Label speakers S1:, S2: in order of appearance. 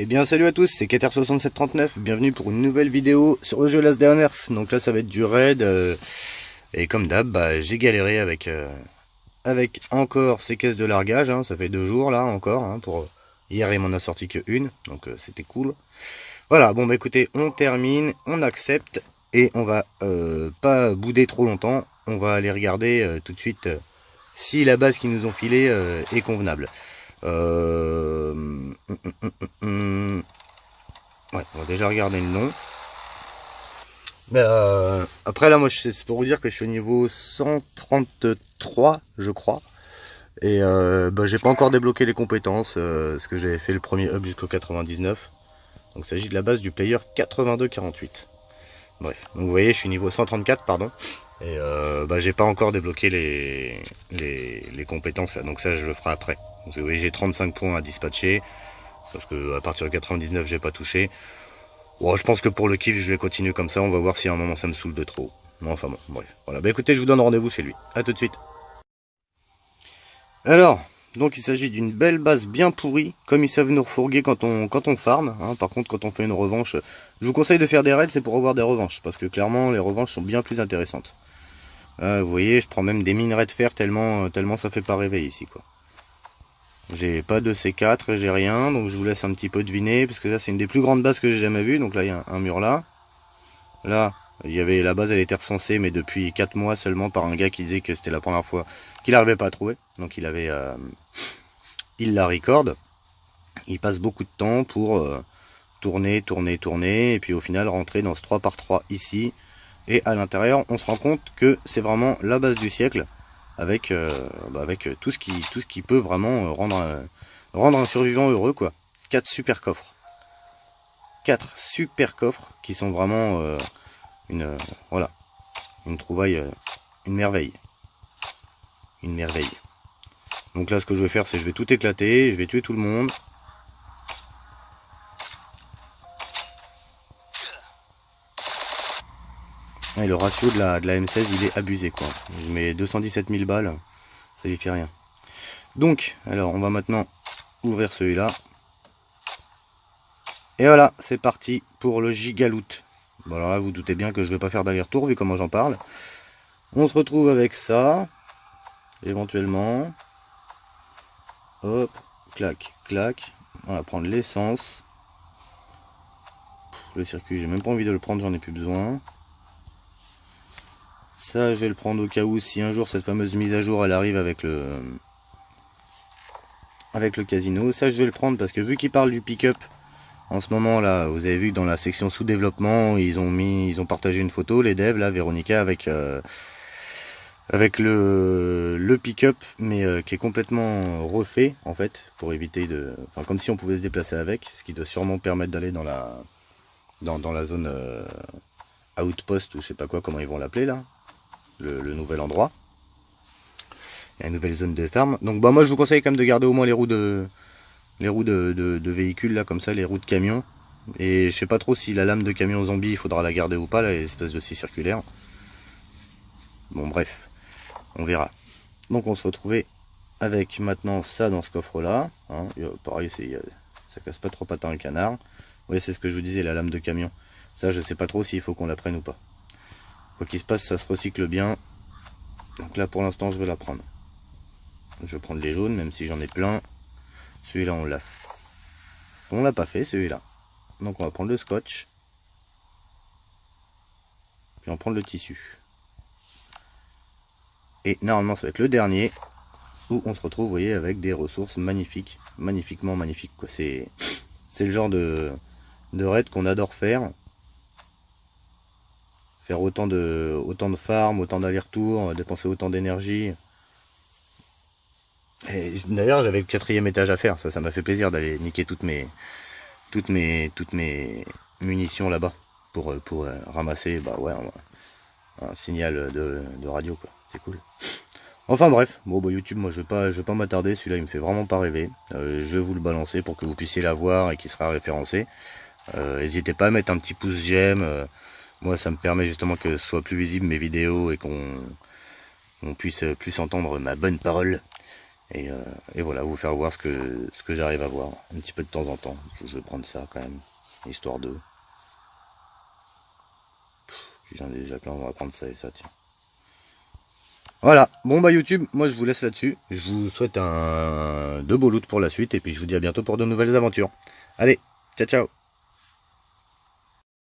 S1: Eh bien salut à tous, c'est Keter6739, bienvenue pour une nouvelle vidéo sur le jeu Last Derniers. Donc là ça va être du raid, et comme d'hab, j'ai galéré avec encore ces caisses de largage, hein. Ça fait 2 jours là encore, hein, hier il m'en a sorti que une, donc c'était cool. Voilà, bon écoutez, on termine, on accepte, et on va pas bouder trop longtemps, on va aller regarder tout de suite si la base qu'ils nous ont filée est convenable. Ouais, on va déjà regarder le nom. Mais après là, moi, c'est pour vous dire que je suis au niveau 133, je crois. Et j'ai pas encore débloqué les compétences, parce que j'avais fait le premier hub jusqu'au 99. Donc il s'agit de la base du player 82-48. Bref, donc vous voyez, je suis niveau 134, pardon. Et j'ai pas encore débloqué les compétences là, donc ça je le ferai après. Donc, vous voyez, j'ai 35 points à dispatcher, parce que à partir de 99 j'ai pas touché. Bon, je pense que pour le kiff je vais continuer comme ça, on va voir si à un moment ça me saoule de trop. Non, enfin bon, bref. Voilà, écoutez, je vous donne rendez-vous chez lui. A tout de suite. Alors, donc il s'agit d'une belle base bien pourrie, comme ils savent nous refourguer quand on farm, hein. Par contre, quand on fait une revanche, je vous conseille de faire des raids, c'est pour avoir des revanches, parce que clairement les revanches sont bien plus intéressantes. Vous voyez, je prends même des minerais de fer tellement ça fait pas rêver ici, quoi. J'ai pas de C4 et j'ai rien, donc je vous laisse un petit peu deviner, parce que là c'est une des plus grandes bases que j'ai jamais vues. Donc là il y a un mur là. Là, la base elle était recensée, mais depuis 4 mois seulement, par un gars qui disait que c'était la première fois qu'il n'arrivait pas à trouver. Donc il la record. Il passe beaucoup de temps pour tourner, et puis au final rentrer dans ce 3x3 ici. Et à l'intérieur, on se rend compte que c'est vraiment la base du siècle, avec tout ce qui peut vraiment rendre un survivant heureux, quoi. 4 super coffres. 4 super coffres qui sont vraiment une trouvaille, une merveille. Une merveille. Donc là, ce que je vais faire, c'est que je vais tout éclater, je vais tuer tout le monde. Et le ratio de la M16, il est abusé, quoi. Je mets 217 000 balles, ça lui fait rien. Donc, alors, on va maintenant ouvrir celui-là. Et voilà, c'est parti pour le gigaloot. Bon, alors là, vous doutez bien que je vais pas faire d'aller-retour, vu comment j'en parle. On se retrouve avec ça, éventuellement. Hop, clac, clac. On va prendre l'essence. Le circuit, j'ai même pas envie de le prendre, j'en ai plus besoin. Ça, je vais le prendre au cas où, si un jour cette fameuse mise à jour elle arrive avec le casino. Ça, je vais le prendre parce que vu qu'il parle du pick-up, en ce moment là, vous avez vu que dans la section sous-développement, ils ont partagé une photo, les devs là, Véronica, avec le pick-up, mais qui est complètement refait en fait, pour éviter enfin comme si on pouvait se déplacer avec, ce qui doit sûrement permettre d'aller dans la zone outpost ou je sais pas quoi, comment ils vont l'appeler là. Le nouvel endroit. Il y a une nouvelle zone de ferme. Donc moi je vous conseille quand même de garder au moins les roues de véhicules là, comme ça, les roues de camion. Et je sais pas trop si la lame de camion zombie il faudra la garder ou pas, l'espèce de scie circulaire. Bon bref, on verra. Donc on se retrouvait avec maintenant ça dans ce coffre là, hein. Pareil, ça casse pas trop patin le canard. Oui, c'est ce que je vous disais, la lame de camion. Ça je sais pas trop s'il faut qu'on la prenne ou pas. Quoi qu'il se passe, ça se recycle bien. Donc là, pour l'instant, je vais la prendre. Je vais prendre les jaunes, même si j'en ai plein. Celui-là, on l'a pas fait, celui-là. Donc on va prendre le scotch. Puis on va prendre le tissu. Et normalement, ça va être le dernier. Où on se retrouve, vous voyez, avec des ressources magnifiques. Magnifiquement magnifiques, quoi. C'est le genre de raid qu'on adore faire. Faire autant de farm, autant d'aller-retour, dépenser autant d'énergie. Et d'ailleurs j'avais le 4e étage à faire, ça m'a fait plaisir d'aller niquer toutes mes munitions là-bas pour ramasser un signal de radio, quoi. C'est cool. Enfin bref, bon YouTube, moi je vais pas m'attarder, celui-là il me fait vraiment pas rêver. Je vais vous le balancer pour que vous puissiez la voir et qu'il sera référencé. N'hésitez pas à mettre un petit pouce j'aime. Moi ça me permet justement que ce soit plus visible mes vidéos et qu'on puisse plus entendre ma bonne parole. Et voilà, vous faire voir ce que j'arrive à voir. Un petit peu de temps en temps. Je vais prendre ça quand même. Histoire de... J'en ai déjà plein, on va prendre ça et ça, tiens. Voilà, bon bah YouTube, moi je vous laisse là-dessus. Je vous souhaite de beaux loots pour la suite et puis je vous dis à bientôt pour de nouvelles aventures. Allez, ciao ciao.